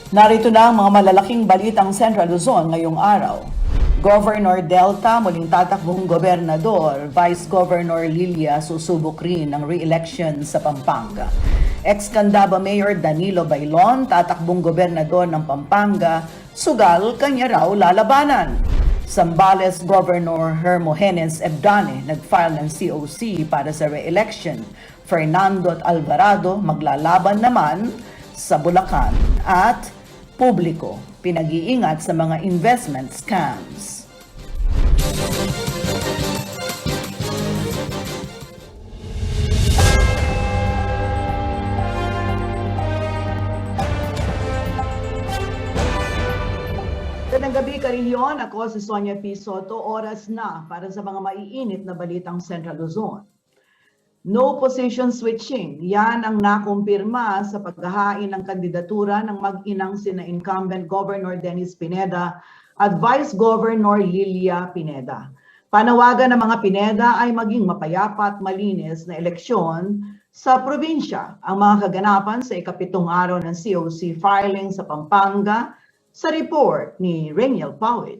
Narito na ang mga malalaking balitang Central Luzon ngayong araw. Governor Delta muling tatakbong gobernador, Vice Governor Lilia susubok rin ng re-election sa Pampanga. Ex-Candaba Mayor Danilo Bailon tatakbong gobernador ng Pampanga, sugal kanya raw lalabanan. Zambales Governor Hermogenes Ebdane nag-file ng COC para sa re-election. Fernando Alvarado maglalaban naman sa Bulacan at publiko, pinag-iingat sa mga investment scams. Magandang gabi, Karilyon. Ako si Sonia P. Soto. Oras na para sa mga maiinit na balitang Central Luzon. No position switching. Yan ang nakumpirma sa paghahain ng kandidatura ng mag-inang sina incumbent Governor Dennis Pineda at Vice Governor Lilia Pineda. Panawagan ng mga Pineda ay maging mapayapa at malinis na eleksyon sa probinsya. Ang mga kaganapan sa ikapitong araw ng COC filing sa Pampanga sa report ni Reniel Pawit.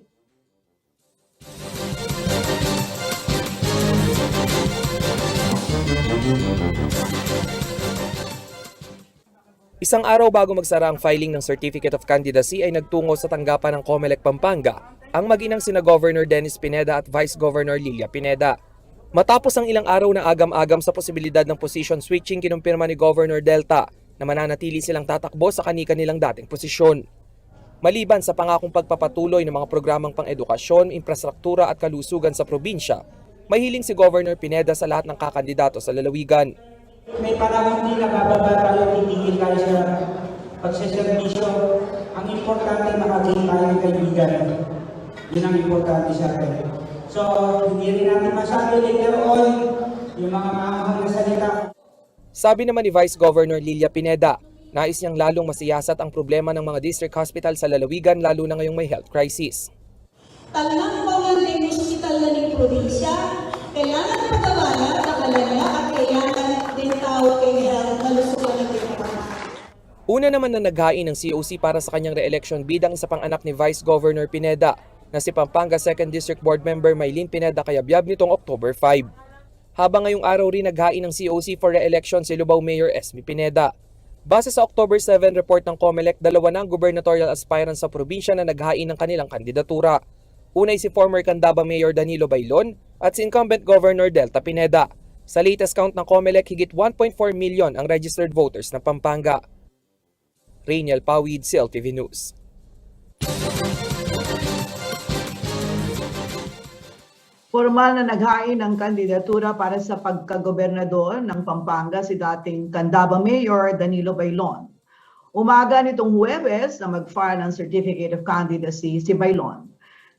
Isang araw bago magsara ang filing ng Certificate of Candidacy ay nagtungo sa tanggapan ng COMELEC Pampanga ang mag-inang sina Governor Dennis Pineda at Vice Governor Lilia Pineda. Matapos ang ilang araw na agam-agam sa posibilidad ng position switching, kinumpirma ni Governor Delta na mananatili silang tatakbo sa kani-kanilang dating posisyon. Maliban sa pangakong pagpapatuloy ng mga programang pang-edukasyon, infrastruktura at kalusugan sa probinsya, mahiling si Governor Pineda sa lahat ng kakandidato sa lalawigan. May parang hindi nabababa tayo, titigil tayo sa pagsaservisyo. Ang importante makagain tayo ng kaibigan. Yun ang importante sa atin. So, hindi rin natin masabi later on yung mga maahang na salita. Sabi naman ni Vice Governor Lilia Pineda, nais niyang lalong masiyasat ang problema ng mga district hospital sa lalawigan lalo na ngayong may health crisis. Talang mga hospital na ng probinsya, kailangan pagawalan na kalanya at kailangan din tao kay health kalusugan ng Pilipinas. Una naman na naghain ng COC para sa kanyang re-election bid ang isa pang anak ni Vice Governor Pineda na si Pampanga 2nd District Board Member Maylene Pineda Cayabyab nitong October 5. Habang ngayong araw rin naghain ng COC for re-election si Lubao Mayor Esme Pineda. Base sa October 7 report ng COMELEC, dalawa na ang gubernatorial aspirants sa probinsya na naghain ng kanilang kandidatura. Unay si former Candaba Mayor Danilo Bailon at si incumbent Governor Delta Pineda. Sa latest count ng COMELEC, higit 1.4 million ang registered voters ng Pampanga. Reniel Pawid, CLTV News. Formal na naghain ng kandidatura para sa pagkagobernador ng Pampanga si dating Candaba Mayor Danilo Bailon. Umaga nitong Huwebes na mag-file ng Certificate of Candidacy si Bailon.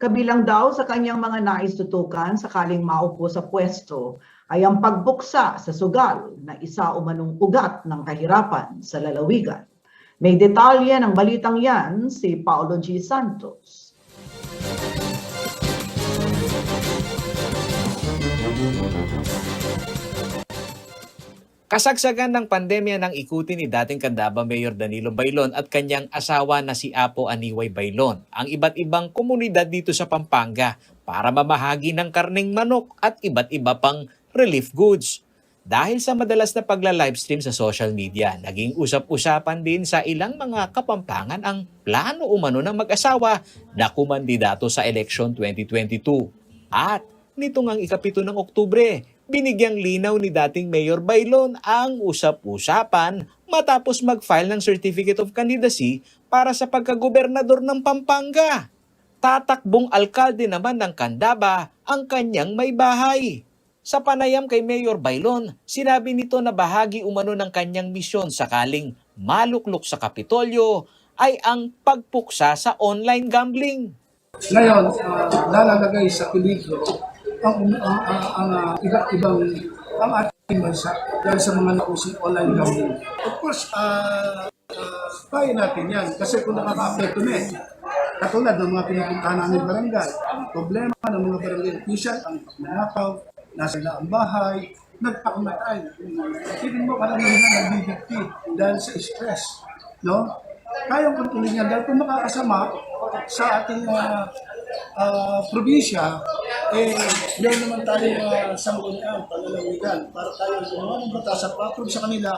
Kabilang daw sa kanyang mga nais tutukan sakaling maupo sa pwesto ay ang pagbuksa sa sugal na isa umanong ugat ng kahirapan sa lalawigan. May detalye ng balitang yan si Paolo G. Santos. Kasagsagan ng pandemya nang ikutin ni dating Candaba Mayor Danilo Bailon at kanyang asawa na si Apo Aniway Bailon ang iba't ibang komunidad dito sa Pampanga para mamahagi ng karneng manok at iba't iba pang relief goods. Dahil sa madalas na pagla-livestream sa social media, naging usap-usapan din sa ilang mga Kapampangan ang plano umano ng mag-asawa na kumandidato sa election 2022. At nito ngang ikapito ng Oktubre, binigyang linaw ni dating Mayor Bailon ang usap-usapan matapos mag-file ng Certificate of Candidacy para sa pagkagobernador ng Pampanga. Tatakbong alkalde naman ng Candaba ang kanyang may bahay. Sa panayam kay Mayor Bailon, sinabi nito na bahagi umano ng kanyang misyon sakaling maluklok sa Kapitolyo ay ang pagpuksa sa online gambling. Ngayon, lalagay sa peligro ang iba't ibang ang ating bansa dahil sa mga nakusing online gambling. Of course, kaya natin yan kasi kung nakaka-apekto na katulad ng mga pinupuntahan namin barangay, problema ng mga barangay official, ang pagnanakaw, nasa ang bahay, nagpakamatay. Tingin mo karamihan nag-BBT dahil sa stress. No? Kayang kontrolin yan dahil kung makakasama sa ating probinsya, meron naman tayong sanggunian, panlalawigan, para tayo gumawa ng batas at patog sa kanila.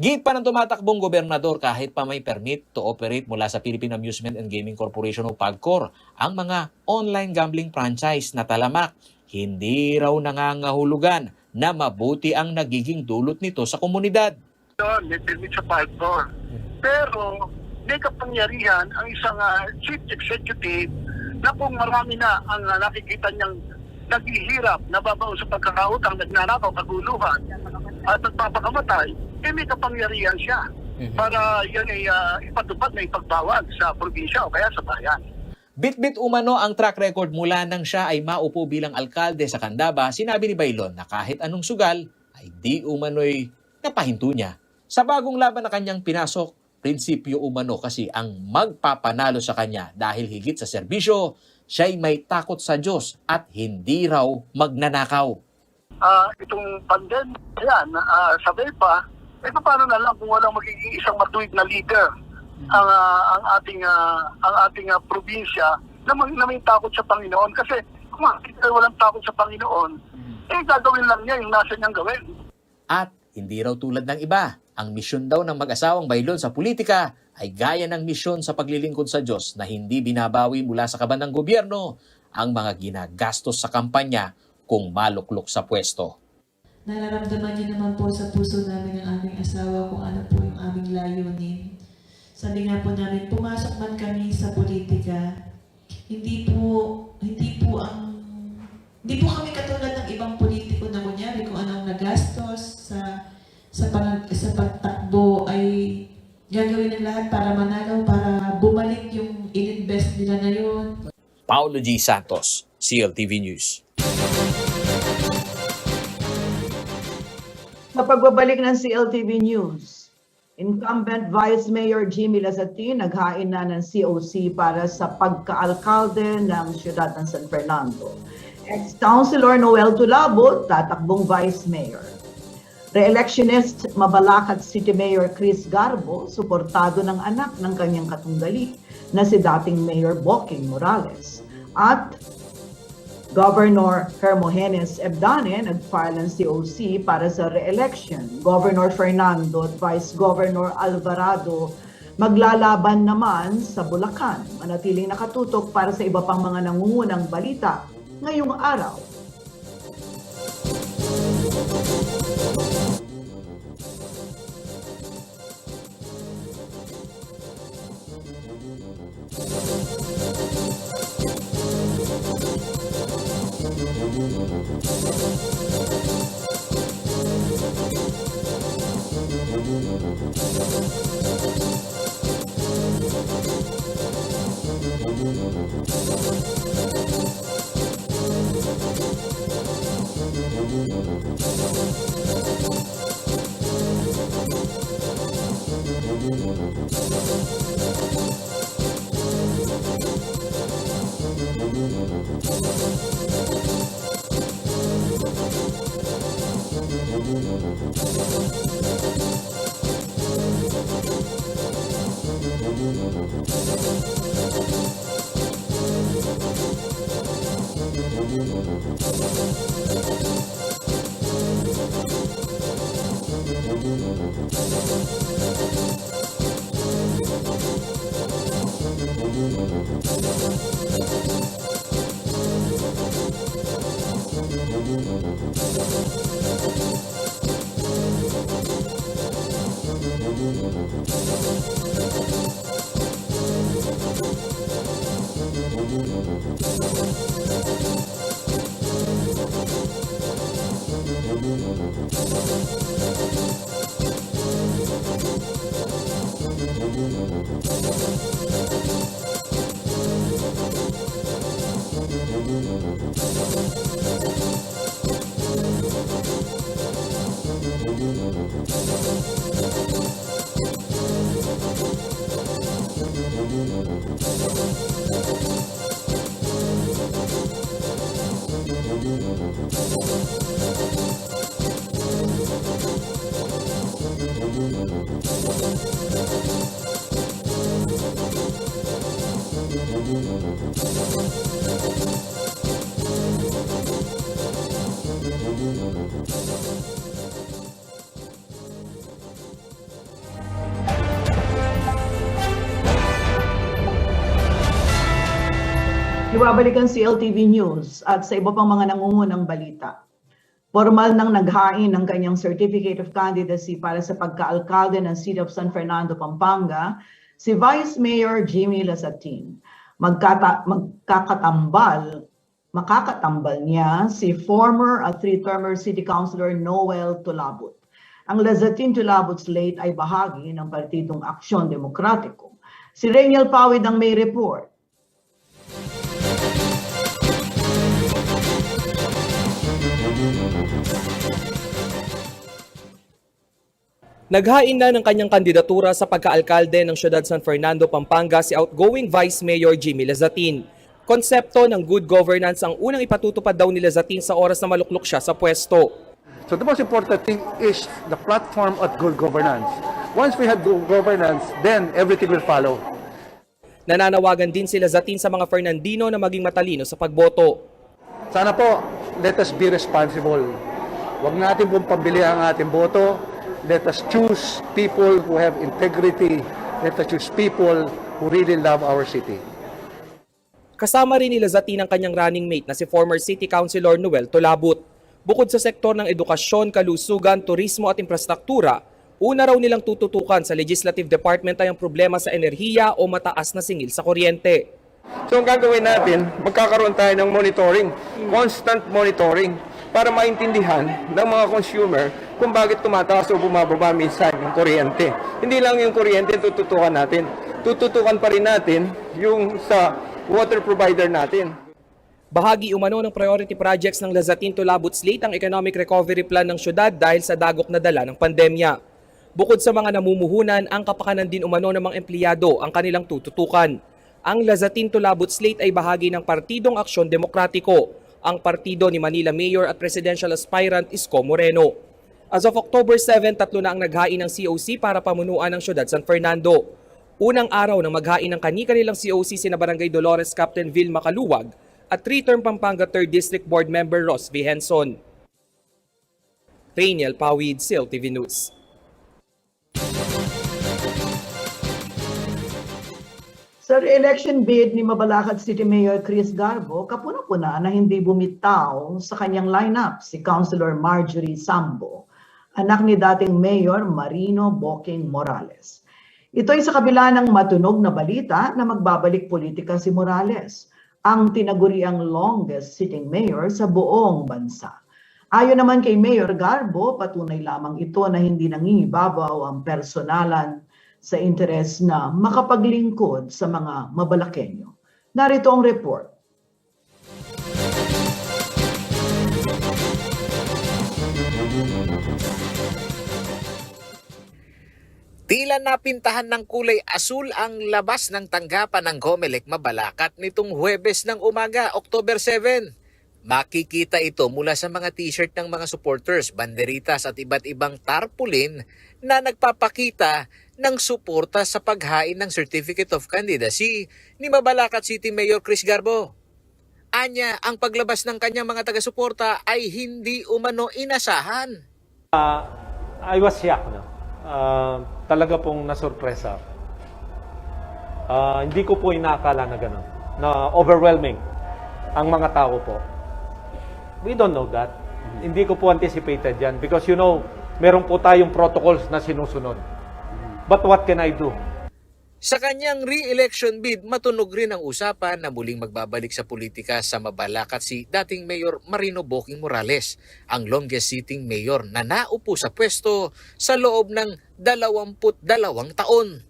Git pa ng tumatakbong gobernador kahit pa may permit to operate mula sa Philippine Amusement and Gaming Corporation o PAGCOR ang mga online gambling franchise na talamak. Hindi raw nangangahulugan na mabuti ang nagiging dulot nito sa komunidad. May permit sa PAGCOR. Pero may kapangyarihan ang isang chief executive na kung marami na ang nakikita niyang naghihirap, nababaon sa pagkakautang, nagnanakaw, kaguluhan, at nagpapakamatay, may kapangyarihan siya para yan ay ipatupad na ipagbawag sa probinsya o kaya sa bayan. Bit-bit umano ang track record mula nang siya ay maupo bilang alkalde sa Candaba, sinabi ni Baylon na kahit anong sugal ay di umano'y napahinto niya. Sa bagong laban na kanyang pinasok, prinsipyo umano kasi ang magpapanalo sa kanya dahil higit sa serbisyo, siya'y may takot sa Diyos at hindi raw magnanakaw. Itong pandemic yan, sabay pa, paano na lang kung walang magiging isang matuwid na leader ang ating probinsya na may takot sa Panginoon. Kasi kung walang takot sa Panginoon, gagawin lang niya yung nasa niyang gawin. At hindi raw tulad ng iba, ang misyon daw ng mag-asawang Baylon sa politika ay gaya ng misyon sa paglilingkod sa Diyos na hindi binabawi mula sa kaban ng gobyerno ang mga ginagastos sa kampanya kung maluklok sa pwesto. Nararamdaman niyo naman po sa puso namin ng aming asawa kung ano po yung aming layunin. Sabi nga po namin, pumasok man kami sa politika, hindi po kami katulad ng ibang politiko na kunyari kung anong nagastos sa pagtakbo ay gagawin ng lahat para manalo, para bumalik yung ininvest nila na yun. Paulo G. Santos, CLTV News. Sa pagbabalik ng CLTV News, incumbent Vice Mayor Jimmy Lazatin naghain na ng COC para sa pagkaalkalde ng siyudad ng San Fernando. Ex-Councilor Noel Tulabot, tatakbong Vice Mayor. Re-electionist Mabalacat City Mayor Chris Garbo, suportado ng anak ng kanyang katunggali na si dating Mayor Boking Morales. At Governor Hermogenes Ebdane nag-file ng COC para sa re-election. Governor Fernando at Vice Governor Alvarado maglalaban naman sa Bulacan. Manatiling nakatutok para sa iba pang mga nangungunang balita ngayong araw. Ibabalikan si LTV News at sa iba pang mga nangungunang balita. Formal nang naghain ng kanyang Certificate of Candidacy para sa pagkaalkalde ng City of San Fernando, Pampanga, si Vice Mayor Jimmy Lazatin. Makakatambal niya si former at three-termer City Councilor Noel Tulabut. Ang Lazatin Tulabut slate ay bahagi ng Partidong Aksyon Demokratiko. Si Rainiel Pawid ang may report. Naghain na ng kanyang kandidatura sa pagkaalkalde ng Siyudad San Fernando, Pampanga si outgoing Vice Mayor Jimmy Lazatin. Konsepto ng good governance ang unang ipatutupad daw ni Lazatin sa oras na maluklok siya sa pwesto. So the most important thing is the platform of good governance. Once we have good governance, then everything will follow. Nananawagan din si Lazatin sa mga Fernandino na maging matalino sa pagboto. Sana po, let us be responsible. Huwag natin pong pambili ang ating boto. Let us choose people who have integrity. Let us choose people who really love our city. Kasama rin ni Lazatin ang kanyang running mate na si former City Councilor Noel Tulabut. Bukod sa sektor ng edukasyon, kalusugan, turismo at infrastruktura, una raw nilang tututukan sa Legislative Department ay ang problema sa enerhiya o mataas na singil sa kuryente. So ang gagawin natin, magkakaroon tayo ng monitoring, constant monitoring, para maintindihan ng mga consumer kung bakit tumataas o bumababa minsan yung kuryente. Hindi lang yung kuryente tututukan natin. Tututukan pa rin natin yung sa water provider natin. Bahagi umano ng priority projects ng Lazatin Tulabut slate ang economic recovery plan ng syudad dahil sa dagok na dala ng pandemya. Bukod sa mga namumuhunan, ang kapakanan din umano ng mga empleyado ang kanilang tututukan. Ang Lazatin Tulabut slate ay bahagi ng Partidong Aksyon Demokratiko, ang partido ni Manila Mayor at Presidential Aspirant Isko Moreno. As of October 7, 3 na ang naghain ng COC para pamunuan ng Siyudad San Fernando. Unang araw ng maghain ng kani-kanilang COC sina Barangay Dolores Captain Vil Macaluwag at 3-term Pampanga 3rd District Board Member Ross V. Henson. Rainiel Pawid, CLTV News. Sa re-election bid ni Mabalacat City Mayor Chris Garbo, kapuna-puna na hindi bumitaw sa kanyang lineup si Councilor Marjorie Sambo, anak ni dating Mayor Marino Boking Morales. Ito ay sa kabila ng matunog na balita na magbabalik politika si Morales, ang tinaguriang longest sitting mayor sa buong bansa. Ayon naman kay Mayor Garbo, patunay lamang ito na hindi nangingibabaw ang personalan sa interes na makapaglingkod sa mga Mabalakenyo. Narito ang report. Tila napintahan ng kulay asul ang labas ng tanggapan ng Comelec Mabalacat nitong Huwebes ng umaga, October 7. Makikita ito mula sa mga t-shirt ng mga supporters, banderitas at iba't ibang tarpaulin na nagpapakita ng suporta sa paghain ng Certificate of Candidacy ni Mabalacat City Mayor Chris Garbo. Anya, ang paglabas ng kanyang mga taga-suporta ay hindi umano inasahan. I was shocked. No? Talaga pong nasurpresa. Hindi ko po inakala na gano'n, na overwhelming ang mga tao po. We don't know that. Hindi ko po anticipated yan because you know, meron po tayong protocols na sinusunod. But what can I do? Sa kanyang re-election bid, matunog rin ang usapan na muling magbabalik sa politika sa Mabalacat si dating Mayor Marino Boking Morales, ang longest sitting mayor na naupo sa pwesto sa loob ng 22 taon.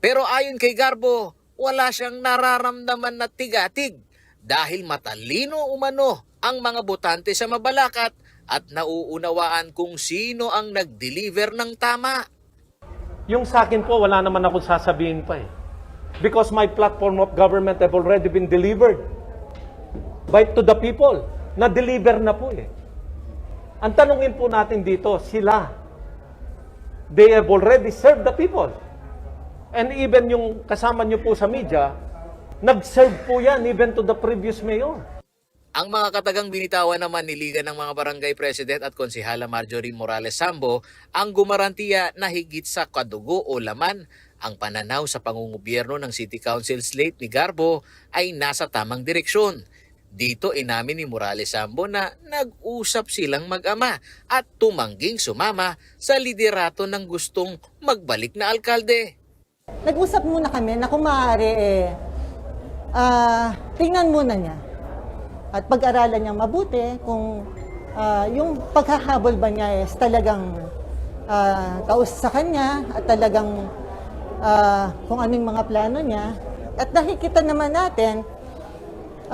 Pero ayon kay Garbo, wala siyang nararamdaman na tigatig dahil matalino umano ang mga botante sa Mabalacat at nauunawaan kung sino ang nag-deliver ng tama. Yung sa akin po, wala naman akong sasabihin pa eh. Because my platform of government have already been delivered to the people. Na-deliver na po eh. Ang tanungin po natin dito, sila. They have already served the people. And even yung kasama nyo po sa media, Nag-serve po yan even to the previous mayor. Ang mga katagang binitawan naman ni Liga ng mga Barangay President at Konsehala Marjorie Morales Sambo ang gumarantiya na higit sa kadugo o laman ang pananaw sa pangungobierno ng City Council slate ni Garbo ay nasa tamang direksyon. Dito inamin ni Morales Sambo na nag-usap silang mag-ama at tumangging sumama sa liderato ng gustong magbalik na alkalde. Nag-usap muna kami na kung maaari tingnan muna niya at pag-aralan niya mabuti kung yung paghahabol ba niya is talagang taos sa kanya at talagang kung ano yung mga plano niya. At nakikita naman natin,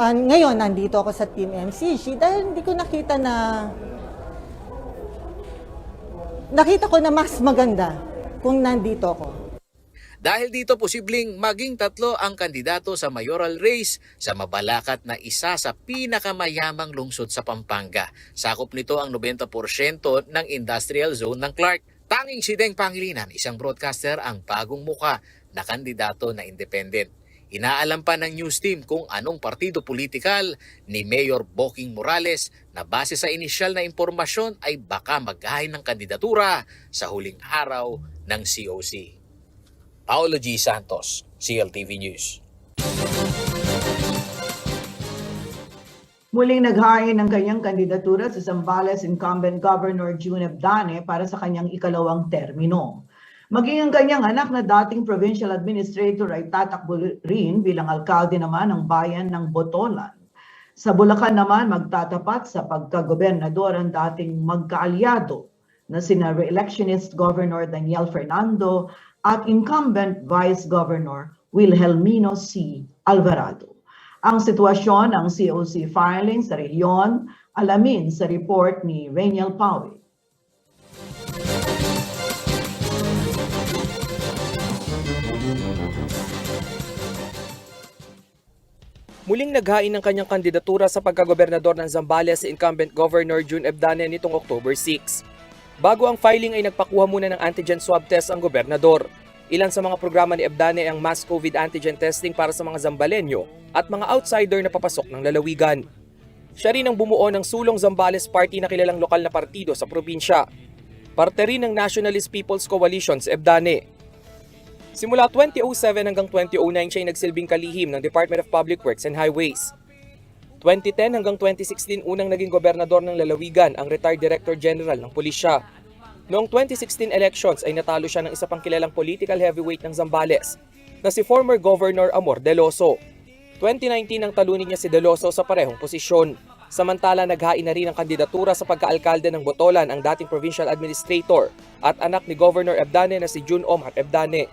ngayon nandito ako sa Team MCG dahil hindi ko nakita ko na mas maganda kung nandito ako. Dahil dito posibleng maging tatlo ang kandidato sa mayoral race sa Mabalacat na isa sa pinakamayamang lungsod sa Pampanga. Sakop nito ang 90% ng industrial zone ng Clark. Tanging si Deng Pangilinan, isang broadcaster, ang bagong muka na kandidato na independent. Inaalam pa ng news team kung anong partido politikal ni Mayor Boking Morales na base sa inisyal na impormasyon ay baka maghain ng kandidatura sa huling araw ng COC. Paolo G. Santos, CLTV News. Muling naghain ng kanyang kandidatura si Zambales incumbent Governor June Abdane para sa kanyang ikalawang termino. Maging ang kanyang anak na dating provincial administrator ay tatakbo rin bilang alkalde naman ng bayan ng Botolan. Sa Bulacan naman magtatapat sa pagkagobernador ang dating magkaalyado na sina re-electionist Governor Daniel Fernando at incumbent Vice Governor Wilhelmino C. Alvarado. Ang sitwasyon ng COC filing sa rehiyon, alamin sa report ni Rainiel Pawi. Muling naghain ng kanyang kandidatura sa pagkagobernador ng Zambales si incumbent Governor June Abdane nitong October 6. Bago ang filing ay nagpakuha muna ng antigen swab test ang gobernador. Ilan sa mga programa ni Abdane ang mass COVID antigen testing para sa mga Zambalenyo at mga outsider na papasok ng lalawigan. Siya rin ang bumuo ng Sulong Zambales Party na kilalang lokal na partido sa probinsya. Parte rin ng Nationalist People's Coalition si Abdane. Simula 2007 hanggang 2009 siya ay nagsilbing kalihim ng Department of Public Works and Highways. 2010 hanggang 2016 unang naging gobernador ng lalawigan ang retired Director General ng Pulisya. Noong 2016 elections ay natalo siya ng isa pang kilalang political heavyweight ng Zambales na si former Governor Amor Deloso. 2019 ang talunin niya si Deloso sa parehong posisyon. Samantala naghain na rin ang kandidatura sa pagkaalkalde ng Botolan ang dating provincial administrator at anak ni Governor Abdane na si June Omar Abdane.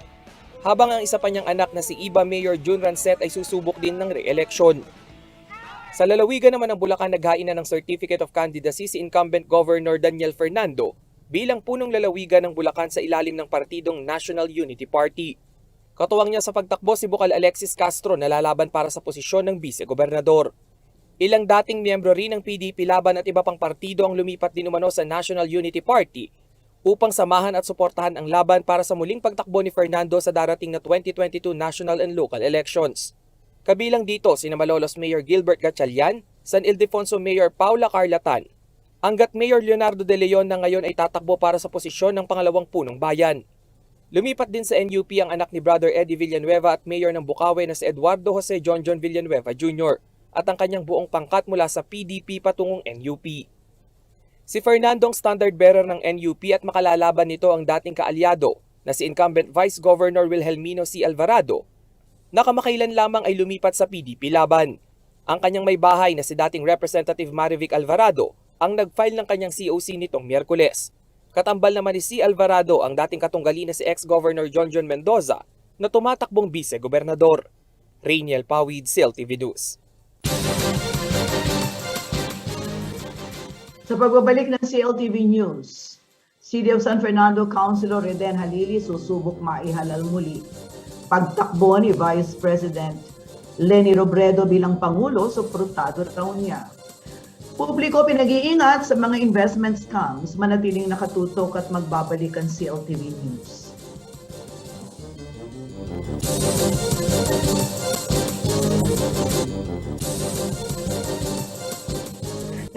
Habang ang isa pa niyang anak na si Iba Mayor June Rancet ay susubok din ng re-election. Sa lalawigan naman ng Bulacan naghain na ng Certificate of Candidacy si incumbent Governor Daniel Fernando bilang punong lalawigan ng Bulacan sa ilalim ng partidong National Unity Party. Katuwang niya sa pagtakbo si Bukal Alexis Castro na lalaban para sa posisyon ng vice-gobernador. Ilang dating miyembro rin ng PDP Laban at iba pang partido ang lumipat din umano sa National Unity Party upang samahan at suportahan ang laban para sa muling pagtakbo ni Fernando sa darating na 2022 national and local elections. Kabilang dito sina Malolos Mayor Gilbert Gatchalian, San Ildefonso Mayor Paula Carlatan, hanggat Mayor Leonardo De Leon na ngayon ay tatakbo para sa posisyon ng pangalawang punong bayan. Lumipat din sa NUP ang anak ni Brother Eddie Villanueva at Mayor ng Bukawi na si Eduardo Jose John Villanueva Jr. at ang kanyang buong pangkat mula sa PDP patungong NUP. Si Fernando ang standard bearer ng NUP at makalalaban nito ang dating kaalyado na si incumbent Vice Governor Wilhelmino C. Alvarado na kamakailan lamang ay lumipat sa PDP Laban. Ang kanyang may bahay na si dating Representative Marivic Alvarado ang nag-file ng kanyang COC nitong Miyerkules. Katambal naman ni C. Alvarado ang dating katunggali na si ex-Governor John Mendoza na tumatakbong vice-gobernador. Rainiel Pawid, CLTV News. Sa pagbabalik ng CLTV News, City of San Fernando Councilor Reden Halili susubok maihalal muli pagtakbo ni Vice President Leni Robredo bilang Pangulo, suportado raw niya. Publiko pinag-iingat sa mga investment scams, manatiling nakatutok at magbabalik ang CLTV News.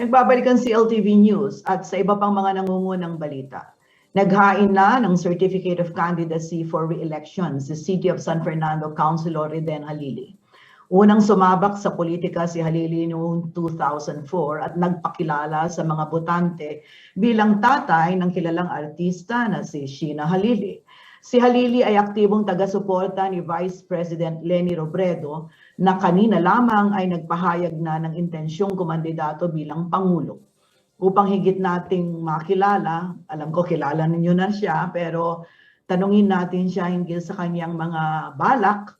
Nagbabalik ang CLTV News at sa iba pang mga nangungunang balita. Naghain na ng Certificate of Candidacy for Re-election si City of San Fernando Councilor Riden Halili. Unang sumabak sa politika si Halili noong 2004 at nagpakilala sa mga botante bilang tatay ng kilalang artista na si Sheena Halili. Si Halili ay aktibong taga-suporta ni Vice President Leni Robredo na kanina lamang ay nagpahayag na ng intensyong kumandidato bilang Pangulo. Upang higit nating makilala, alam ko kilala ninyo na siya, pero tanungin natin siya hinggil sa kanyang mga balak.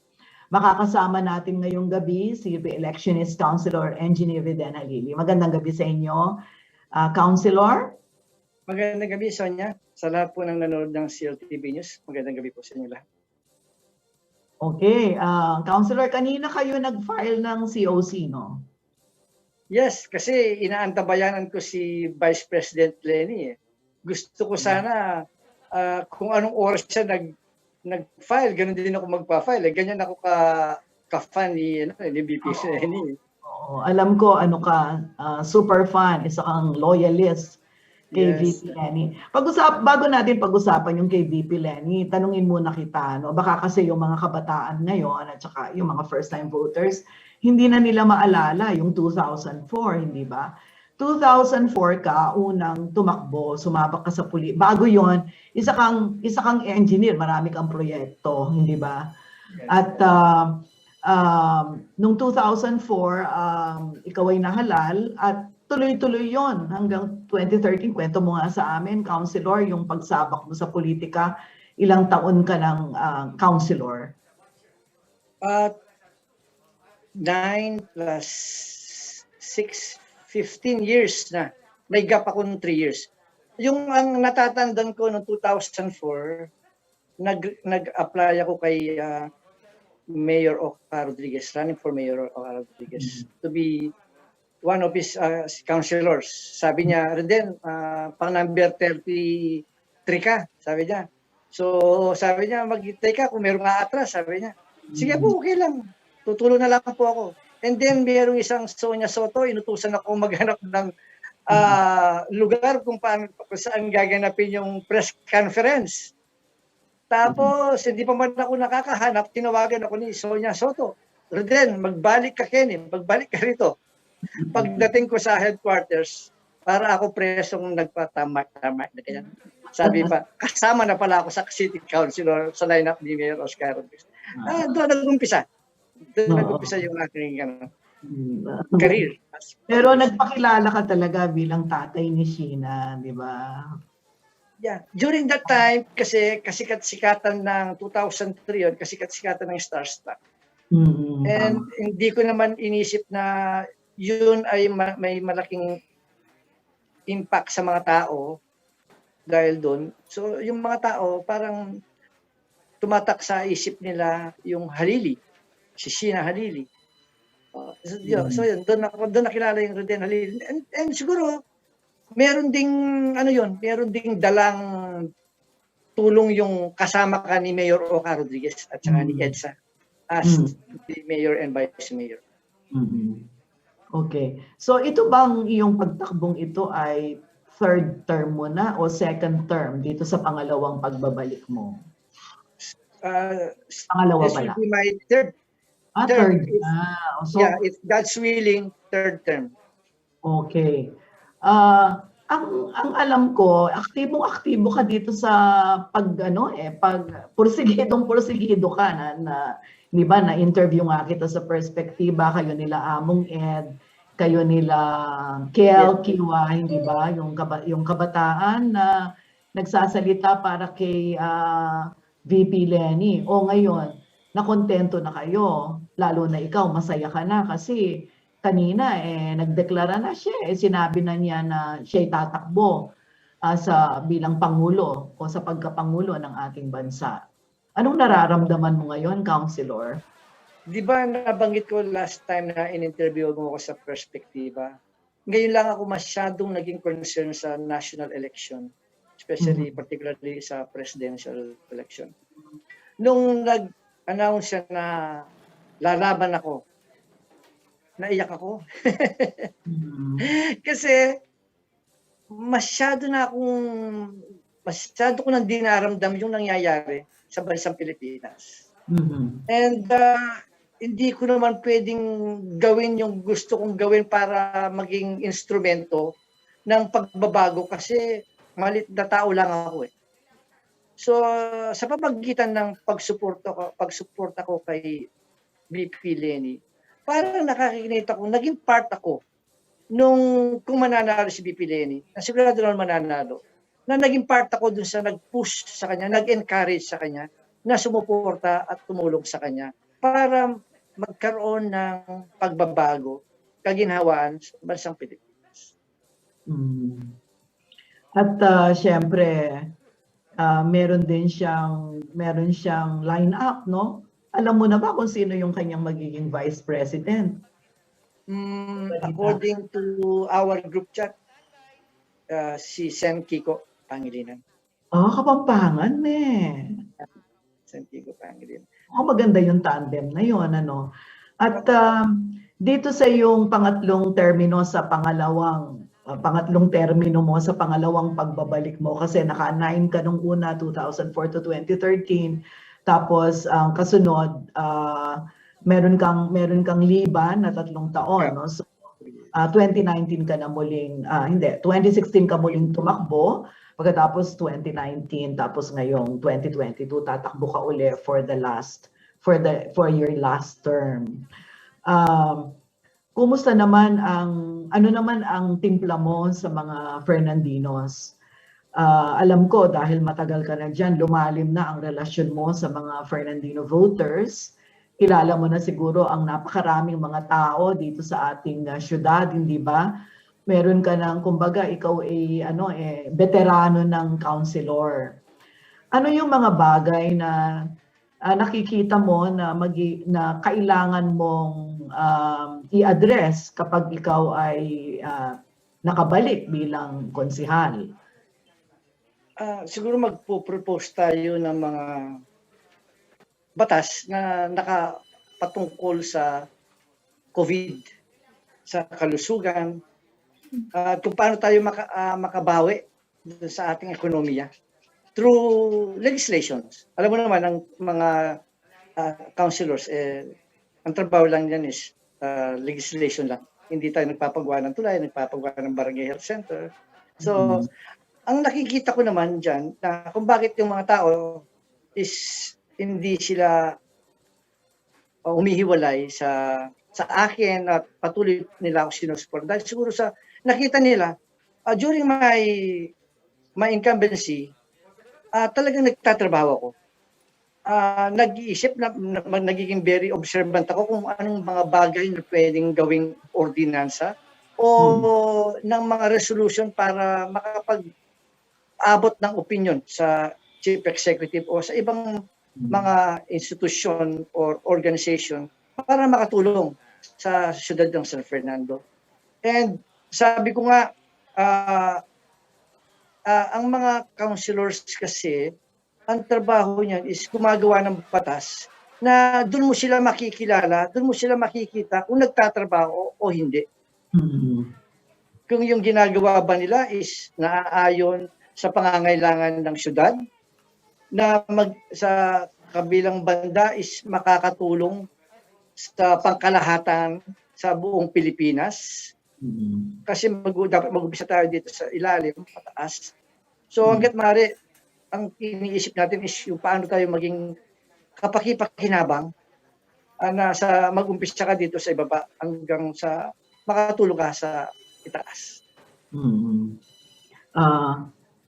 Makakasama natin ngayong gabi si Re-electionist Councilor Engineer Riden Halili. Magandang gabi sa inyo, Councilor. Magandang gabi, Sonia. Sa lahat po ng nanonood ng CLTV News, magandang gabi po sa inyo lahat. Okay, Councilor, kanina kayo nag-file ng COC, no? Yes, kasi inaantabayanan ko si Vice President Leni. Gusto ko sana kung anong oras siya nag-file, ganun din ako magpa-file. Ganyan ako ka-fan ni VP Leni. Oo, alam ko ano ka, super fan, isa kang loyalist kay Yes. VP Leni. Bago natin pag-usapan yung kay VP Leni, tanungin muna kita, no? Baka kasi yung mga kabataan ngayon at saka yung mga first-time voters, hindi na nila maalala yung 2004, hindi ba? 2004 ka, unang tumakbo, sumabak ka sa bago yon, isa kang engineer, marami kang proyekto, hindi ba? At nung 2004, ikaw ay nahalal at tuloy-tuloy yon hanggang 2013. Kwento mo nga sa amin, Councilor, yung pagsabak mo sa politika, ilang taon ka ng Councilor? 9 plus 6, 15 years na. May gap ako ng 3 years. Yung ang natatandaan ko noong 2004, nag-apply ako kay Mayor Oca Rodriguez, running for Mayor Oca Rodriguez, to be one of his councilors. Sabi niya, Reden, pang number 33 ka, sabi niya. So, sabi niya, mag-hintay ka kung meron nga atras, sabi niya. Sige po, okay lang. Tutulong na lang po ako. And then, mayroong isang Sonia Soto, inutusan ako maghanap ng lugar kung saan gaganapin yung press conference. Tapos, hindi pa man ako nakakahanap, tinawagan ako ni Sonia Soto. Reden, magbalik ka, Kenny. Magbalik ka rito. Pagdating ko sa headquarters, para ako presong nagpatamak-tamak na kanya. Sabi pa, kasama na pala ako sa City Councilor sa lineup ni Mayor Oscar Rodriguez. Doon nag-umpisa. Doon nag-umpisa yung aking career. Pero nagpakilala ka talaga bilang tatay ni Sheena, di ba? Yeah. During that time, kasi kasikat-sikatan ng 2003 yun, kasikat-sikatan ng Starstruck. And hindi ko naman inisip na yun ay may malaking impact sa mga tao dahil doon. So yung mga tao parang tumatak sa isip nila yung Halili, si Sheena Halili. So yun, doon nakilala yung Reden Halili. And siguro meron ding dalang tulong yung kasama ka ni Mayor Oca Rodriguez at saka ni EDSA as the Mayor and Vice Mayor. Okay. So ito bang iyong pagtakbong ito ay third term mo na o second term dito sa pangalawang pagbabalik mo? Pangalawa This pala. will be my third. Third. So, Yeah, if God's willing, third term. okay. Ang alam ko, aktibo ka dito sa pag porsigido ka na di ba, na interview nga kita sa perspektiba, kayo nila Among Ed, kayo nila Kel, Kiwa, hindi ba, yung kabataan na nagsasalita para kay VP Leni. O ngayon, nakontento na kayo, lalo na ikaw, masaya ka na kasi kanina nagdeklara na siya, sinabi na niya na siya'y tatakbo bilang Pangulo o sa pagkapangulo ng ating bansa. Anong nararamdaman mo ngayon, Councilor? Di ba nabanggit ko last time na in-interview mo ako sa perspektiba? Ngayon lang ako masyadong naging concern sa national election, especially particularly sa presidential election. Nung nag-announce siya na lalaban ako, naiyak ako. Kasi masyado ko nang dinaramdam yung nangyayari sa bansang Pilipinas. And hindi ko naman pwedeng gawin yung gusto kong gawin para maging instrumento ng pagbabago kasi malit na tao lang ako eh. So sa pamamagitan ng pagsuporta ko kay VP Leni, parang nakakikita ko, naging part ako nung kung mananalo si VP Leni, na sigurado naman mananalo, na naging part ako dun sa nag-push sa kanya, nag-encourage sa kanya, na sumuporta at tumulong sa kanya para magkaroon ng pagbabago, kaginhawaan sa bansang Pilipinas. At syempre, meron siyang line-up, no? Alam mo na ba kung sino yung kanyang magiging vice president? According to our group chat, si Sen Kiko Pangilinan. Kapampangan eh. Sen Kiko Pangilinan. Maganda yung tandem na yun, ano? At dito sa yung pangatlong termino mo sa pangalawang pagbabalik mo, kasi naka-9 ka nung una, 2004 to 2013, tapos ang kasunod, meron kang liban na 3 taon, no? So 2019 ka na muling 2016 ka muling tumakbo, pagkatapos 2019, tapos ngayong 2022 tatakbo ka uli for your last term. Kumusta naman ano naman ang timpla mo sa mga Fernandinos? Alam ko dahil matagal ka na diyan, lumalim na ang relasyon mo sa mga Fernandino voters. Kilala mo na siguro ang napakaraming mga tao dito sa ating syudad, hindi ba? Meron ka ng, kumbaga, ikaw ay veterano ng councilor. Ano yung mga bagay na nakikita mo na kailangan mong i-address kapag ikaw ay nakabalik bilang konsihal? Siguro magpo-propose tayo ng mga batas na nakapatungkol sa COVID, sa kalusugan, at kung paano tayo makabawi sa ating ekonomiya through legislations. Alam mo naman, ang mga councilors, ang trabaho lang yan is legislation lang. Hindi tayo nagpapagawa ng tulay, nagpapagawa ng barangay health center. So, ang nakikita ko naman dyan, na kung bakit yung mga tao is hindi sila umihiwalay sa akin at patuloy nila ako sinusupport. Dahil siguro sa nakita nila, during my incumbency, talagang nagtatrabaho ako. Nag-iisip na nagiging very observant ako kung anong mga bagay na pwedeng gawing ordinansa o ng mga resolution para makapag-abot ng opinion sa Chief Executive o sa ibang mga institusyon or organization para makatulong sa siyudad ng San Fernando. And sabi ko nga, ang mga councilors kasi, ang trabaho niyan is gumagawa ng batas na doon mo sila makikilala, doon mo sila makikita kung nagtatrabaho o hindi. Kung yung ginagawa ba nila is naaayon sa pangangailangan ng siyudad, na sa kabilang banda is makakatulong sa pangkalahatan sa buong Pilipinas. Kasi dapat mag-umpisa tayo dito sa ilalim, pataas. So hangga't maaari, ang iniisip natin is yung paano tayo maging kapaki-pakinabang na sa mag-umpisa ka dito sa ibaba hanggang sa makatulong ka sa itaas.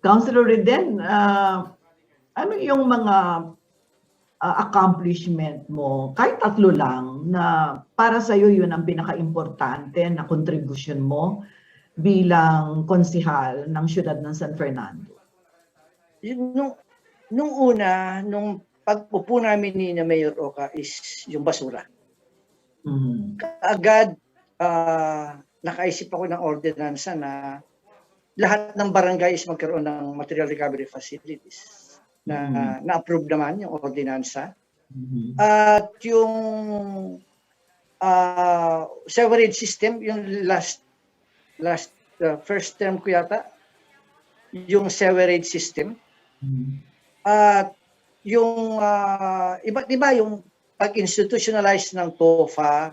Councilor Reden, ano yung mga accomplishment mo, kahit 3 lang, na para sa iyo yun ang pinaka-importante na kontribusyon mo bilang konsihal ng siyudad ng San Fernando? Nung una, nung pag-upo namin ni Mayor Oka is yung basura. Kaagad, nakaisip ako ng ordinansa na lahat ng barangay is magkaroon ng material recovery facilities. Na-approve naman yung ordinansa. At yung sewerage system, yung first term ko yata, yung sewerage system. At yung iba't iba yung pag-institutionalize ng TOFA,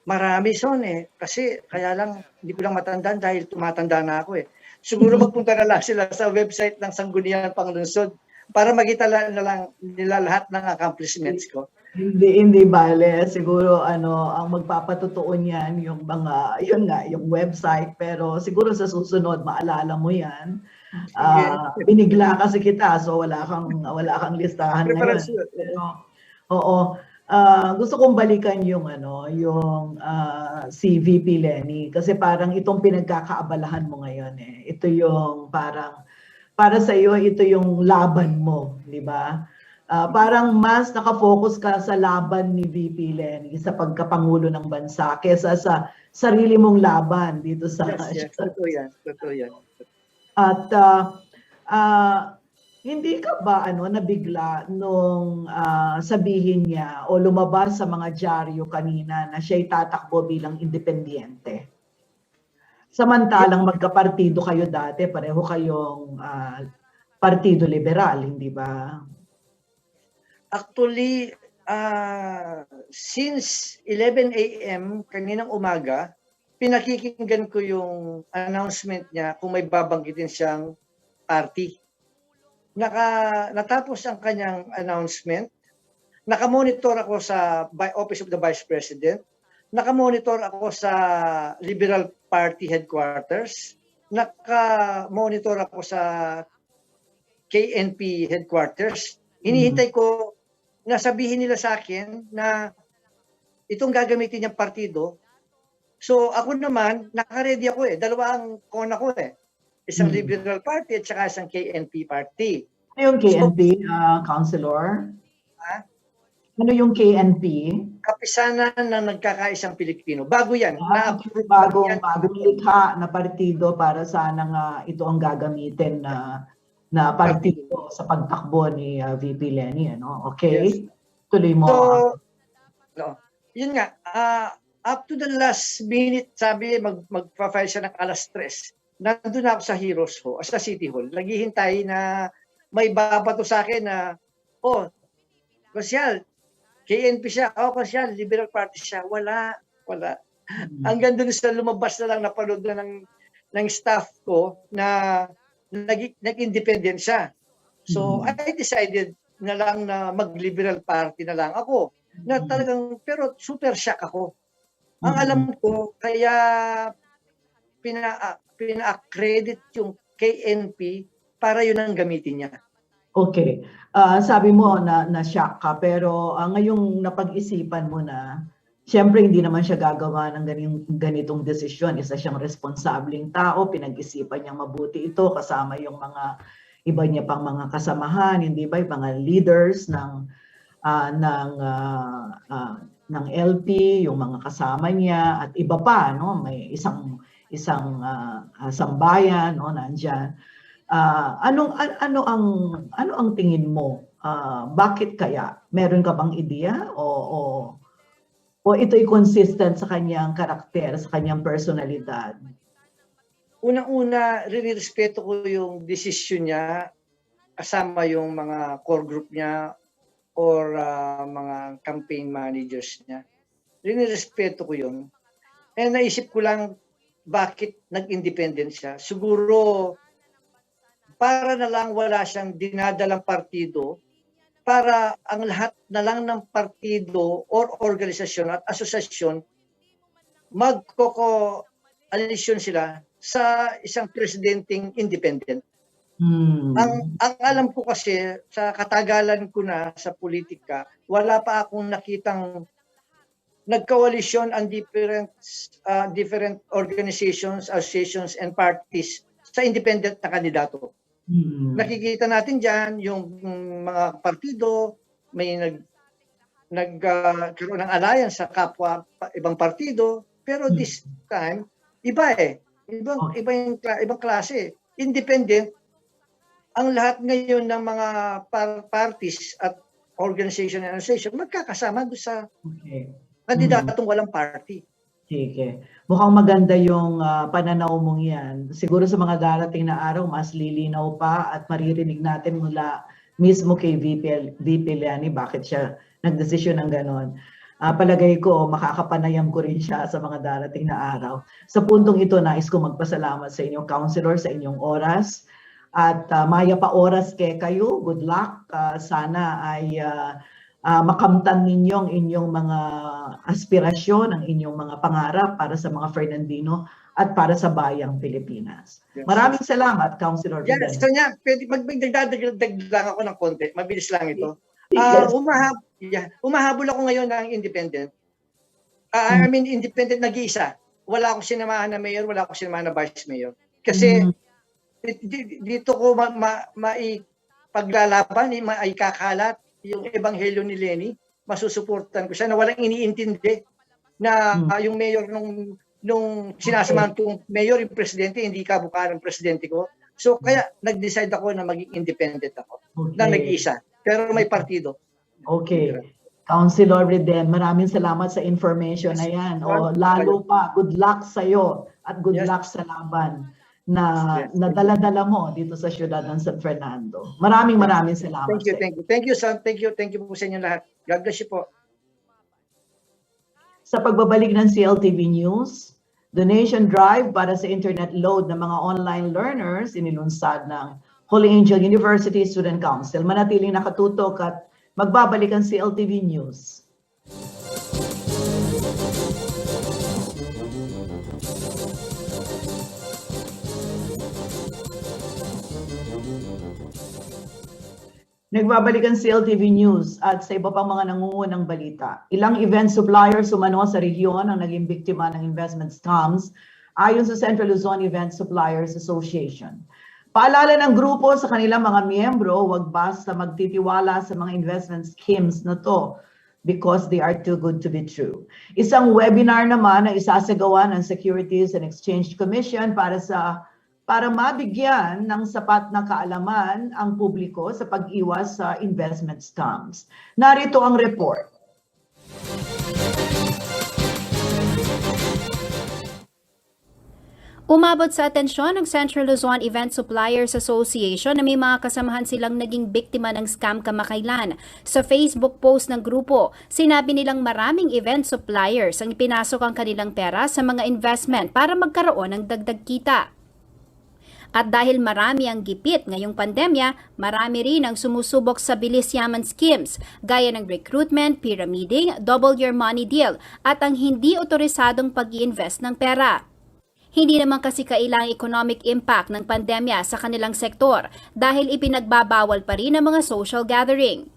marami son kasi kaya lang hindi ko lang matandaan dahil tumatanda na ako Siguro magpunta na lang sila sa website ng Sangguniang Panglungsod para makita na lang nila lahat ng accomplishments ko. Hindi bale. Siguro ang magpapatotoo niyan yung mga, yung website. Pero siguro sa susunod, maalala mo yan. Binigla kasi kita, so wala kang listahan ngayon. Pero, oo. Gusto kong balikan yung si VP Lenny kasi parang itong pinagkakaabalahan mo ngayon Ito yung para sa iyo ito yung laban mo, di ba? Parang mas nakafocus ka sa laban ni VP Lenny sa pagkapangulo ng bansa kaysa sa sarili mong laban dito sa Yes, totoo yan. At hindi ka ba nabigla nung sabihin niya o lumabas sa mga dyaryo kanina na siya'y tatakbo bilang independyente? Samantalang magkapartido kayo dati, pareho kayong Partido Liberal, hindi ba? Actually, since 11 a.m. kaninang umaga, pinakikinggan ko yung announcement niya kung may babanggitin siyang party. Natapos ang kanyang announcement, nakamonitor ako sa Office of the Vice President, nakamonitor ako sa Liberal Party Headquarters, nakamonitor ako sa KNP Headquarters. Hinihintay ko na sabihin nila sa akin na itong gagamitin niyang partido. So ako naman, nakaready ako dalawang kona ko Isang Liberal Party at saka isang KNP Party. Ano yung KNP, Councilor? Ano yung KNP? Kapisanan ng Nagkakaisang Pilipino. Bago yan. Bagong likha na partido para sana nga ito ang gagamitin na partido sa pagtakbo ni VP Lenny. Okay? Yes. Tuloy mo. So, yun nga. Up to the last minute, sabi magpa-file siya ng alas 3. Nandun ako sa Heroes Hall, sa City Hall. Naghihintay na may babato sa akin na, Kasyal, KNP siya. Kasyal, Liberal Party siya. Wala. Hanggang dun sa lumabas na lang, napanood na ng staff ko na nag-independent siya. So, I decided na lang na mag-Liberal Party na lang ako. Na talagang, pero super shock ako. Ang alam ko, kaya pina-accredit yung KNP para yun ang gamitin niya. Okay. Sabi mo na-shock ka, pero ngayong napag-isipan mo na, siyempre hindi naman siya gagawa ng ganitong desisyon. Isa siyang responsableng tao, pinag-isipan niyang mabuti ito, kasama yung mga iba niya pang mga kasamahan, hindi ba? Yung mga leaders ng LP, yung mga kasama niya, at iba pa, may isang sambayan nandiyan. Ano ang tingin mo? Bakit kaya? Meron ka bang ideya o ito'y consistent sa kanyang karakter, sa kanyang personalidad? Unang-una, respeto ko yung desisyon niya kasama yung mga core group niya or mga campaign managers niya. Respeto ko yun. And naisip ko lang bakit nag-independent siya. Siguro para na lang wala siyang dinadalang partido, para ang lahat na lang ng partido or organisasyon at asosasyon magkoko-alisyon sila sa isang presidenteng independent. Ang alam ko kasi sa katagalan ko na sa politika, wala pa akong nakitang nagkoalisyon ang different organizations, associations, and parties sa independent na kandidato. Nakikita natin dyan yung mga partido, may nagkaroon ng alliance sa kapwa ibang partido, pero this time, iba ibang klase. Independent, ang lahat ngayon ng mga parties at organization and association, magkakasama doon sa Okay. kandidatong walang party. Sige. Mukhang maganda yung pananaw mong yan. Siguro sa mga darating na araw, mas lilinaw pa at maririnig natin mula mismo kay VP Leani bakit siya nagdesisyon ng ganon. Palagay ko, makakapanayam ko rin siya sa mga darating na araw. Sa puntong ito, nais ko magpasalamat sa inyong counselor, sa inyong oras. At maya pa oras kayo. Good luck. Sana ay makamtan ninyo ang inyong mga aspirasyon, ang inyong mga pangarap para sa mga Fernandino at para sa bayang Pilipinas. Yes. Maraming salamat, Councilor Yan, Vidal. so niya, pwede magdagdag lang ako ng konti. Mabilis lang ito. Yes. Umahabol ako ngayon ng independent. I mean, independent nag-iisa. Wala akong sinamahan na mayor, wala akong sinamahan na vice mayor. Kasi dito ko maipaglalaban, maikakalat yung ebanghelyo ni Leni, masusuportan ko siya na walang iniintindi na yung mayor nung sinasamahan kong mayor, yung presidente, hindi kabukaan ng presidente ko. So kaya nag-decide ako na maging independent ako. Na nag-iisa. Pero may partido. Okay. Councilor Riden, maraming salamat sa information na yan. O, lalo pa, good luck sa'yo at good luck sa laban na nadala-dala mo dito sa siyudad ng San Fernando. Maraming salamat. Thank you, thank you. Thank you, son. Thank you po sa inyo lahat. God bless you po. Sa pagbabalik ng CLTV News, donation drive para sa internet load ng mga online learners inilunsad ng Holy Angel University Student Council. Manatiling nakatutok at magbabalik ang CLTV News. Nagbabalik ang CLTV News at sa iba pang mga nangungunang balita. Ilang event suppliers umano sa rehiyon ang naging biktima ng investment scams ayon sa Central Luzon Event Suppliers Association. Paalala ng grupo sa kanilang mga miyembro, huwag basta magtitiwala sa mga investment schemes na to because they are too good to be true. Isang webinar naman na isasagawa ng Securities and Exchange Commission para mabigyan ng sapat na kaalaman ang publiko sa pag-iwas sa investment scams. Narito ang report. Umabot sa atensyon ng Central Luzon Event Suppliers Association na may mga kasamahan silang naging biktima ng scam kamakailan. Sa Facebook post ng grupo, sinabi nilang maraming event suppliers ang ipinasok ang kanilang pera sa mga investment para magkaroon ng dagdag kita. At dahil marami ang gipit ngayong pandemya, marami rin ang sumusubok sa bilis yaman schemes gaya ng recruitment, pyramiding, double your money deal at ang hindi otorisadong pag-i-invest ng pera. Hindi naman kasi kailang economic impact ng pandemya sa kanilang sektor dahil ipinagbabawal pa rin ang mga social gathering.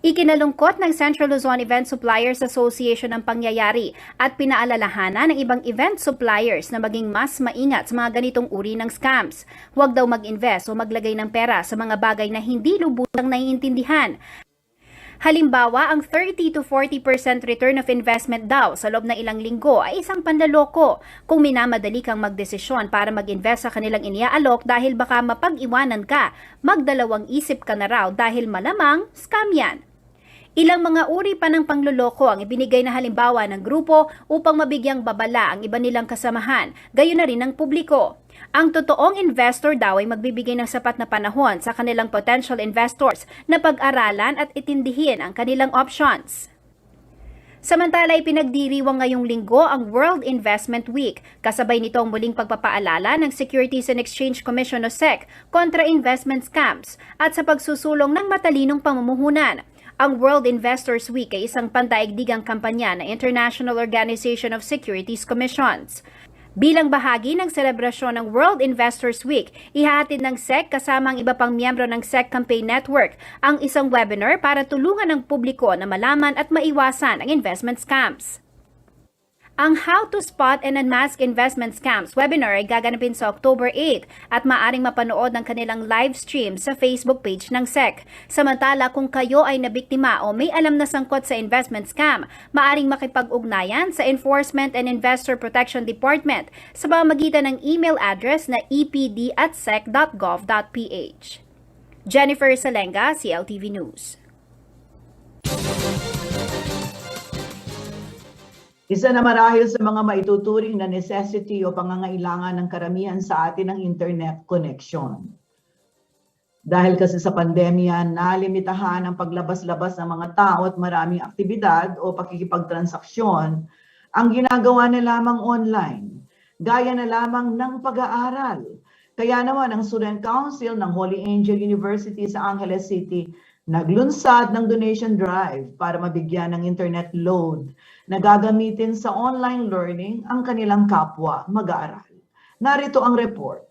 Ikinalungkot ng Central Luzon Event Suppliers Association ang pangyayari at pinaalalahanan ng ibang event suppliers na maging mas maingat sa mga ganitong uri ng scams. Huwag daw mag-invest o maglagay ng pera sa mga bagay na hindi lubusang naiintindihan. Halimbawa, ang 30 to 40% return of investment daw sa loob ng ilang linggo ay isang panlaloko kung minamadali kang magdesisyon para mag-invest sa kanilang iniaalok dahil baka mapag-iwanan ka, magdalawang isip ka na raw dahil malamang scam yan. Ilang mga uri pa ng pangloloko ang ibinigay na halimbawa ng grupo upang mabigyang babala ang iba nilang kasamahan, gayon na rin ng publiko. Ang totoong investor daw ay magbibigay ng sapat na panahon sa kanilang potential investors na pag-aralan at itindihin ang kanilang options. Samantala, ipinagdiriwang ngayong linggo ang World Investment Week. Kasabay nito ang muling pagpapaalala ng Securities and Exchange Commission o SEC kontra investment scams at sa pagsusulong ng matalinong pamumuhunan. Ang World Investors Week ay isang pandaigdigang kampanya ng International Organization of Securities Commissions. Bilang bahagi ng selebrasyon ng World Investors Week, ihahatid ng SEC kasama ang iba pang miyembro ng SEC Campaign Network ang isang webinar para tulungan ang publiko na malaman at maiwasan ang investment scams. Ang How to Spot and Unmask Investment Scams webinar ay gaganapin sa October 8 at maaring mapanood ng kanilang live stream sa Facebook page ng SEC. Samantala, kung kayo ay nabiktima o may alam na sangkot sa investment scam, maaring makipag-ugnayan sa Enforcement and Investor Protection Department sa pamamagitan ng email address na epd@sec.gov.ph. Jennifer Salenga, CLTV News. Isa na marahil sa mga maituturing na necessity o pangangailangan ng karamihan sa atin ang internet connection. Dahil kasi sa pandemya, nalimitahan ang paglabas-labas ng mga tao at maraming aktibidad o pakikipagtransaksyon ang ginagawa na lamang online, gaya na lamang ng pag-aaral. Kaya naman ang Student Council ng Holy Angel University sa Angeles City naglunsad ng donation drive para mabigyan ng internet load na gagamitin sa online learning ang kanilang kapwa mag-aaral. Narito ang report.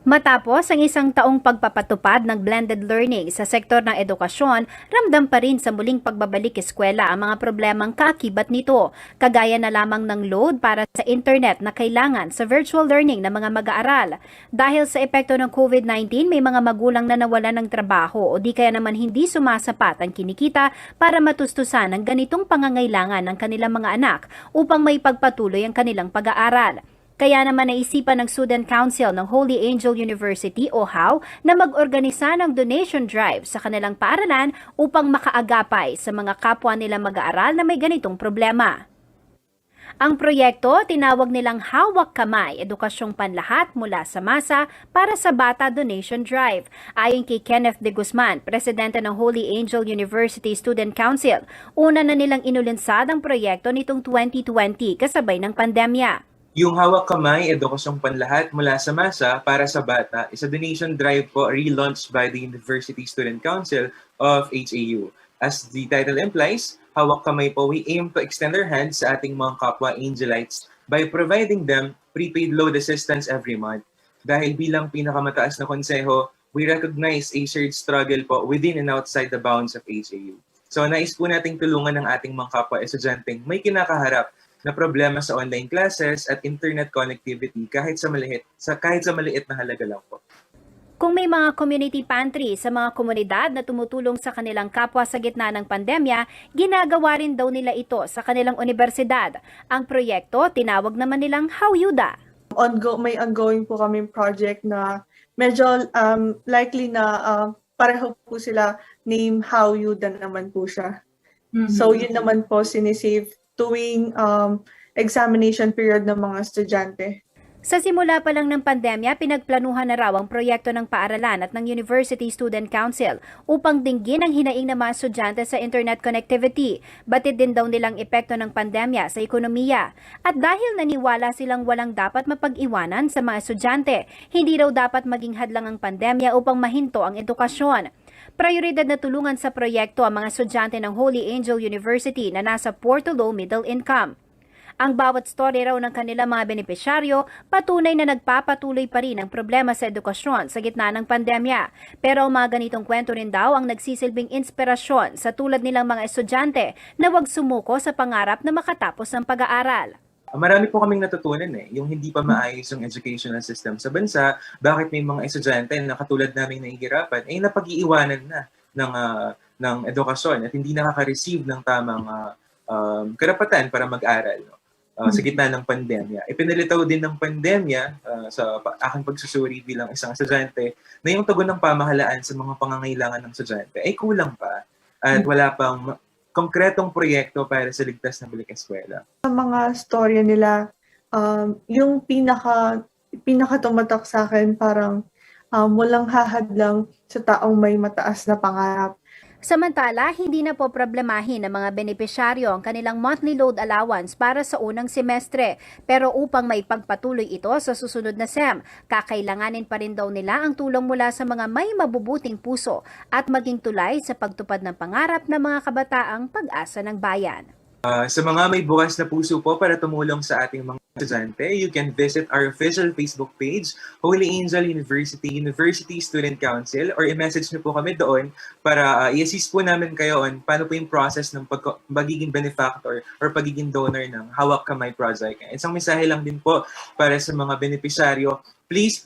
Matapos ang isang taong pagpapatupad ng blended learning sa sektor ng edukasyon, ramdam pa rin sa muling pagbabalik eskwela ang mga problemang kaakibat nito, kagaya na lamang ng load para sa internet na kailangan sa virtual learning ng mga mag-aaral. Dahil sa epekto ng COVID-19, may mga magulang na nawalan ng trabaho o di kaya naman hindi sumasapat ang kinikita para matustusan ang ganitong pangangailangan ng kanilang mga anak upang may pagpatuloy ang kanilang pag-aaral. Kaya naman naisipan ng Student Council ng Holy Angel University o HOW na mag-organisa ng donation drive sa kanilang paaralan upang makaagapay sa mga kapwa nila mag-aaral na may ganitong problema. Ang proyekto, tinawag nilang Hawak Kamay, Edukasyong Panlahat mula sa Masa para sa Bata Donation Drive. Ayon kay Kenneth De Guzman, presidente ng Holy Angel University Student Council, una na nilang inulinsad ang proyekto nitong 2020 kasabay ng pandemya. Yung Hawak Kamay, Edukasyong Panlahat mula sa Masa para sa Bata is a donation drive po relaunched by the University Student Council of HAU. As the title implies, Hawak Kamay po, we aim to extend our hands sa ating mga kapwa Angelites by providing them prepaid load assistance every month. Dahil bilang pinakamataas na konseho, we recognize a shared struggle po within and outside the bounds of HAU. So nais po nating tulungan ng ating mga kapwa estudyanteng may kinakaharap na problema sa online classes at internet connectivity kahit sa maliit na halaga lang po. Kung may mga community pantry sa mga komunidad na tumutulong sa kanilang kapwa sa gitna ng pandemya, ginagawa rin daw nila ito sa kanilang universidad. Ang proyekto, tinawag naman nilang HowYuda. May ongoing po kaming project na medyo likely na pareho po sila, name HowYuda naman po siya. So yun naman po sinisave tuwing examination period ng mga estudyante. Sa simula pa lang ng pandemya, pinagplanuhan na raw ang proyekto ng paaralan at ng University Student Council upang dinggin ang hinaing ng mga estudyante sa internet connectivity. Batid din daw nilang epekto ng pandemya sa ekonomiya. At dahil naniwala silang walang dapat mapag-iwanan sa mga estudyante, hindi raw dapat maging hadlang ang pandemya upang mahinto ang edukasyon. Prioridad na tulungan sa proyekto ang mga estudyante ng Holy Angel University na nasa poor to low middle income. Ang bawat story raw ng kanilang mga benepisyaryo patunay na nagpapatuloy pa rin ang problema sa edukasyon sa gitna ng pandemya. Pero ang mga ganitong kwento rin daw ang nagsisilbing inspirasyon sa tulad nilang mga estudyante na huwag sumuko sa pangarap na makatapos ng pag-aaral. Marami po kaming natutunan yung hindi pa maayos yung educational system sa bansa, bakit may mga estudyante na katulad namin nahihirapan, napag-iiwanan na ng edukasyon at hindi nakaka-receive ng tamang karapatan para mag-aral sa gitna ng pandemya. Ipinalitaw din ng pandemya sa aking pagsusuri bilang isang estudyante na yung tugon ng pamahalaan sa mga pangangailangan ng estudyante ay kulang pa at wala pang konkretong proyekto para sa ligtas na balik eskwela. Sa mga storya nila, yung pinaka tumatak sa akin parang walang hahadlang sa taong may mataas na pangarap. Samantala, hindi na po problemahin ng mga benepisyaryo ang kanilang monthly load allowance para sa unang semestre. Pero upang may pagpatuloy ito sa susunod na SEM, kakailanganin pa rin daw nila ang tulong mula sa mga may mabubuting puso at maging tulay sa pagtupad ng pangarap ng mga kabataang pag-asa ng bayan. Sa mga may bukas na puso po para tumulong sa ating mga estudyante, you can visit our official Facebook page, Holy Angel University Student Council, or i-message niyo po kami doon para i-assist po namin kayo on paano po yung process ng pagiging benefactor or pagiging donor ng Hawak Kamay Project. Isang mensahe lang din po para sa mga benepisyaryo, please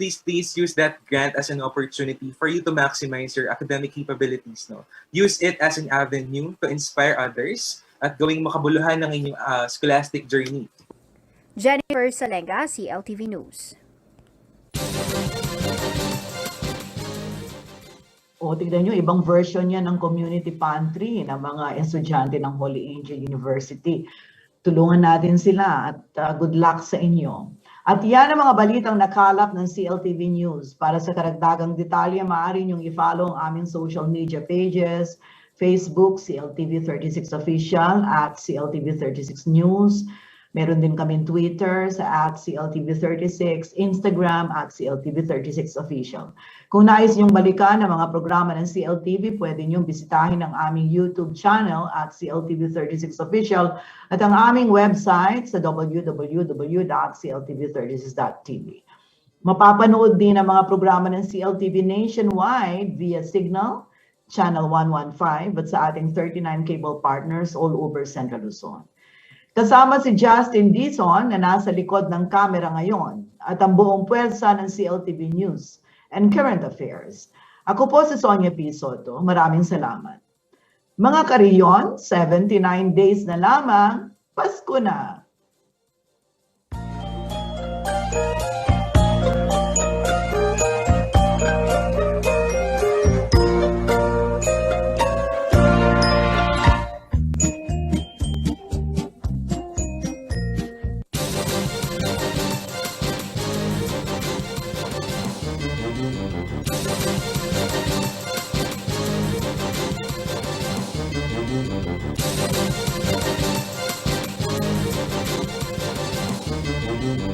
use that grant as an opportunity for you to maximize your academic capabilities. Use it as an avenue to inspire others at gawing makabuluhan ng inyong scholastic journey. Jennifer Salenga, CLTV News. O, tignan nyo, ibang version yan ng community pantry ng mga estudyante ng Holy Angel University. Tulungan natin sila at good luck sa inyo. At yan ang mga balitang nakalap ng CLTV News. Para sa karagdagang detalye, maaari niyong i-follow ang aming social media pages, Facebook, CLTV36 Official, at CLTV36 News. Meron din kaming Twitter sa @CLTV36, Instagram @CLTV36 Official. Kung nais niyong balikan ang mga programa ng CLTV, pwede niyong bisitahin ang aming YouTube channel @CLTV36 Official at ang aming website sa www.cltv36.tv. Mapapanood din ang mga programa ng CLTV nationwide via Signal, Channel 115 at sa ating 39 cable partners all over Central Luzon. Kasama si Justin Dizon na nasa likod ng kamera ngayon at ang buong puwersa ng CLTV News and Current Affairs. Ako po si Sonia P. Soto. Maraming salamat. Mga kariyon, 79 days na lamang, Pasko na!